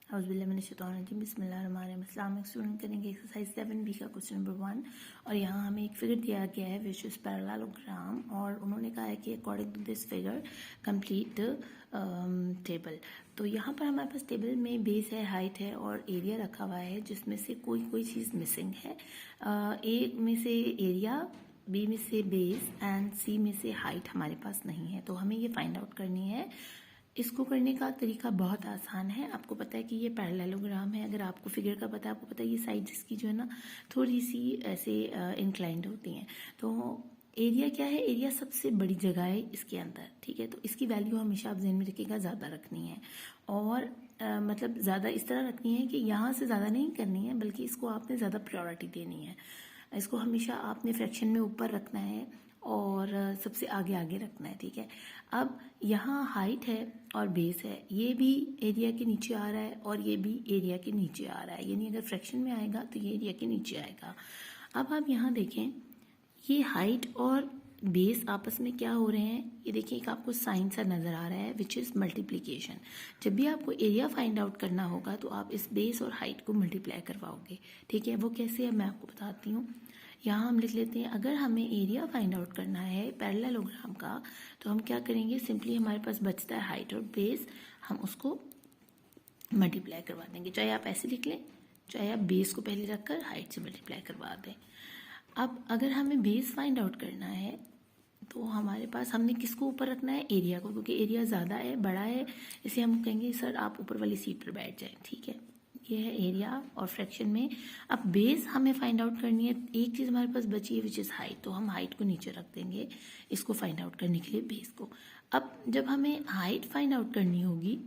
औज़ुबिल्लाहिमिनश्शैतानिर्रजीम बिस्मिल्लाहिर्रहमानिर्रहीम। अस्सलाम स्टूडेंट करेंगे एक्सरसाइज 7B का क्वेश्चन नंबर 1 और यहाँ हमें एक फिगर दिया गया है विच इज़ पैरेललोग्राम और उन्होंने कहा है कि according to this figure complete the table. तो यहाँ पर हमारे पास टेबल में बेस है, हाइट है और एरिया रखा हुआ है जिसमें से कोई चीज़ मिसिंग है। ए में से एरिया, बी में से बेस एंड सी में से हाइट हमारे पास नहीं है। तो हमें ये फाइंड आउट करनी है। इसको करने का तरीका बहुत आसान है। आपको पता है कि ये पैरेललोग्राम है। अगर आपको फिगर का पता है, आपको पता है ये साइड जिसकी जो है ना थोड़ी सी ऐसे इंक्लाइंड होती हैं। तो एरिया क्या है? एरिया सबसे बड़ी जगह है इसके अंदर, ठीक है। तो इसकी वैल्यू हमेशा आप ध्यान में रखिएगा, ज़्यादा रखनी है और मतलब ज़्यादा इस तरह रखनी है कि यहाँ से ज़्यादा नहीं करनी है, बल्कि इसको आपने ज़्यादा प्रायोरिटी देनी है। इसको हमेशा आपने फ्रैक्शन में ऊपर रखना है और सबसे आगे आगे रखना है, ठीक है। अब यहाँ हाइट है और बेस है, ये भी एरिया के नीचे आ रहा है और ये भी एरिया के नीचे आ रहा है, यानी अगर फ्रैक्शन में आएगा तो ये एरिया के नीचे आएगा। अब आप यहाँ देखें, ये हाइट और बेस आपस में क्या हो रहे हैं, ये देखिए एक आपको साइन सा नज़र आ रहा है विच इज़ मल्टीप्लिकेशन। जब भी आपको एरिया फाइंड आउट करना होगा तो आप इस बेस और हाइट को मल्टीप्लाई करवाओगे, ठीक है। वो कैसे है मैं आपको बताती हूँ। यहाँ हम लिख लेते हैं, अगर हमें एरिया फाइंड आउट करना है पैरेललोग्राम का तो हम क्या करेंगे, सिंपली हमारे पास बचता है हाइट और बेस, हम उसको मल्टीप्लाई करवा देंगे। चाहे आप ऐसे लिख लें, चाहे आप बेस को पहले रखकर हाइट से मल्टीप्लाई करवा दें। अब अगर हमें बेस फाइंड आउट करना है तो हमारे पास हमने किसको ऊपर रखना है, एरिया को, क्योंकि एरिया ज़्यादा है, बड़ा है, इसे हम कहेंगे सर आप ऊपर वाली सीट पर बैठ जाएं, ठीक है। ये है एरिया और फ्रैक्शन में। अब बेस हमें फाइंड आउट करनी है, एक चीज़ हमारे पास बची है विच इज़ हाइट, तो हम हाइट को नीचे रख देंगे इसको फाइंड आउट करने के लिए बेस को। अब जब हमें हाइट फाइंड आउट करनी होगी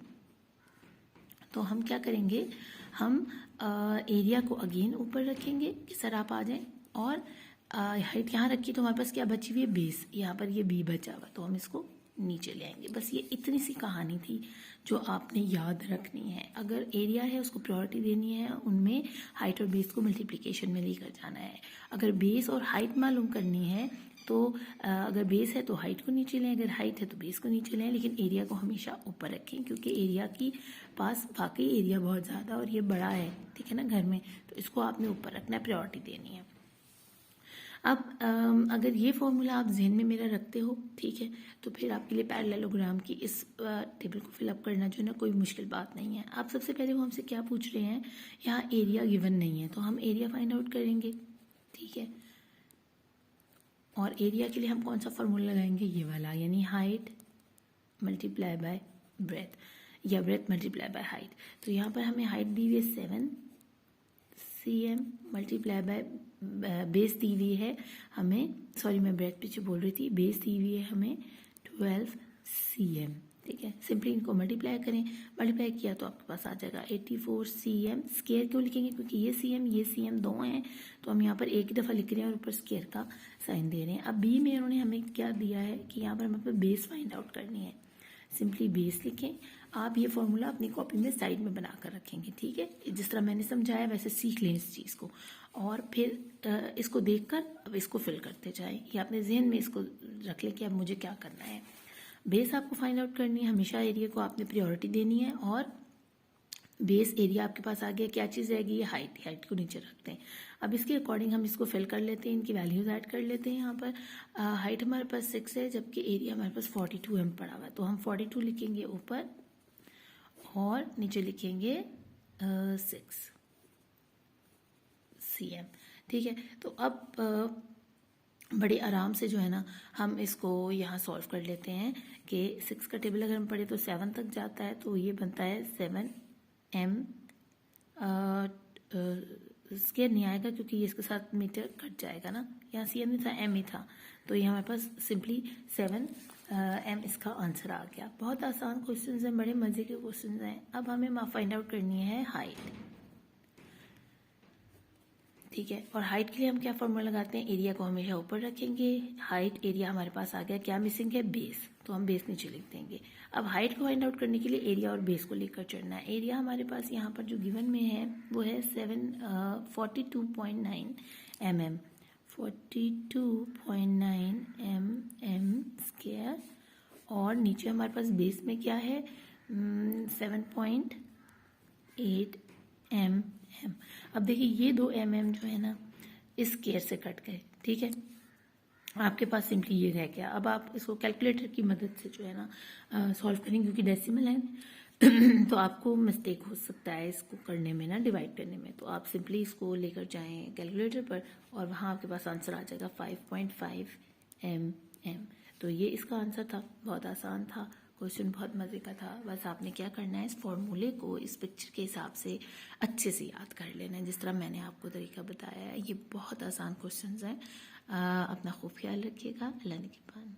तो हम क्या करेंगे, हम एरिया को अगेन ऊपर रखेंगे कि सर आप आ जाएं और हाइट यहाँ रखी तो हमारे पास क्या बची हुई है, बेस। यहाँ पर ये बी बचा हुआ तो हम इसको नीचे ले आएंगे। बस ये इतनी सी कहानी थी जो आपने याद रखनी है। अगर एरिया है उसको प्रायोरिटी देनी है, उनमें हाइट और बेस को मल्टीप्लिकेशन में लेकर जाना है। अगर बेस और हाइट मालूम करनी है तो अगर बेस है तो हाइट को नीचे लें, अगर हाइट है तो बेस को नीचे लें, लेकिन एरिया को हमेशा ऊपर रखें क्योंकि एरिया की पास वाकई एरिया बहुत ज़्यादा और ये बड़ा है, ठीक है ना, घर में, तो इसको आपने ऊपर रखना है, प्रायोरिटी देनी है। अब अगर ये फॉर्मूला आप जहन में मेरा रखते हो, ठीक है, तो फिर आपके लिए पैरेललोग्राम की इस टेबल को फिलअप करना जो है ना कोई मुश्किल बात नहीं है। आप सबसे पहले वो हमसे क्या पूछ रहे हैं, यहाँ एरिया गिवन नहीं है तो हम एरिया फाइंड आउट करेंगे, ठीक है। और एरिया के लिए हम कौन सा फार्मूला लगाएंगे, ये वाला, यानी हाइट मल्टीप्लाई बाय ब्रेथ या ब्रेथ मल्टीप्लाई बाय हाइट। तो यहाँ पर हमें हाइट दी हुई है 7 cm मल्टीप्लाई बाय बेस दी हुई है हमें, सॉरी मैं ब्रेथ पीछे बोल रही थी, बेस दी हुई है हमें 12 cm, ठीक है। सिंपली इनको मल्टीप्लाई करें, मल्टीप्लाई किया तो आपके पास आ जाएगा 84 cm। स्केयर क्यों लिखेंगे, क्योंकि ये cm दो हैं तो हम यहाँ पर एक ही दफ़ा लिख रहे हैं और ऊपर स्केयर का साइन दे रहे हैं। अब बी में उन्होंने हमें क्या दिया है कि यहाँ पर हमें बेस फाइंड आउट करनी है, सिंपली बेस लिखें। आप ये फॉर्मूला अपनी कॉपी में साइड में बना कर रखेंगे, ठीक है। जिस तरह मैंने समझाया वैसे सीख लें इस चीज़ को और फिर इसको देखकर अब इसको फिल करते जाएं। ये अपने जहन में इसको रख लें कि अब मुझे क्या करना है। बेस आपको फाइंड आउट करनी है, हमेशा एरिया को आपने प्रायोरिटी देनी है और बेस एरिया आपके पास आ गया, क्या चीज़ रहेगी, ये हाइट, हाइट को नीचे रखते हैं। अब इसके अकॉर्डिंग हम इसको फिल कर लेते हैं, इनकी वैल्यूज ऐड कर लेते हैं। यहाँ पर हाइट हमारे पास 6 है जबकि एरिया हमारे पास 42 m पड़ा हुआ है, तो हम 42 लिखेंगे ऊपर और नीचे लिखेंगे 6 cm, ठीक है। तो अब बड़े आराम से जो है ना हम इसको यहाँ सॉल्व कर लेते हैं कि 6 का टेबल अगर हम पढ़े तो 7 तक जाता है, तो ये बनता है 7m। स्केयर नहीं आएगा क्योंकि ये इसके साथ मीटर कट जाएगा ना, यहाँ cm नहीं था m ही था, तो ये हमारे पास सिंपली 7m इसका आंसर आ गया। बहुत आसान क्वेश्चन हैं, बड़े मज़े के क्वेश्चन हैं। अब हमें फाइंड आउट करनी है हाइट, ठीक है। और हाइट के लिए हम क्या फॉर्मूला लगाते हैं, एरिया को हमेशा ऊपर रखेंगे, हाइट एरिया हमारे पास आ गया, क्या मिसिंग है, बेस, तो हम बेस नीचे लिख देंगे। अब हाइट को फाइंड आउट करने के लिए एरिया और बेस को लेकर चढ़ना है। एरिया हमारे पास यहाँ पर जो गिवन में है वो है 42.9 mm, 42.9 mm स्क्वायर, और नीचे हमारे पास बेस में क्या है 7.8 8 mm। अब देखिए ये 2 mm जो है ना इस स्क्वायर से कट गए, ठीक है। आपके पास सिंपली ये रह गया। अब आप इसको कैलकुलेटर की मदद से जो है ना सॉल्व करेंगे, क्योंकि डेसिमल है तो आपको मिस्टेक हो सकता है इसको करने में ना, डिवाइड करने में। तो आप सिंपली इसको लेकर जाएं कैलकुलेटर पर और वहाँ आपके पास आंसर आ जाएगा 5.5 mm। तो ये इसका आंसर था। बहुत आसान था क्वेश्चन, बहुत मज़े का था। बस आपने क्या करना है, इस फॉर्मूले को इस पिक्चर के हिसाब से अच्छे से याद कर लेना है, जिस तरह मैंने आपको तरीका बताया है। ये बहुत आसान क्वेश्चंस हैं। अपना खूब ख्याल रखिएगा। अल्लाह ने के पान।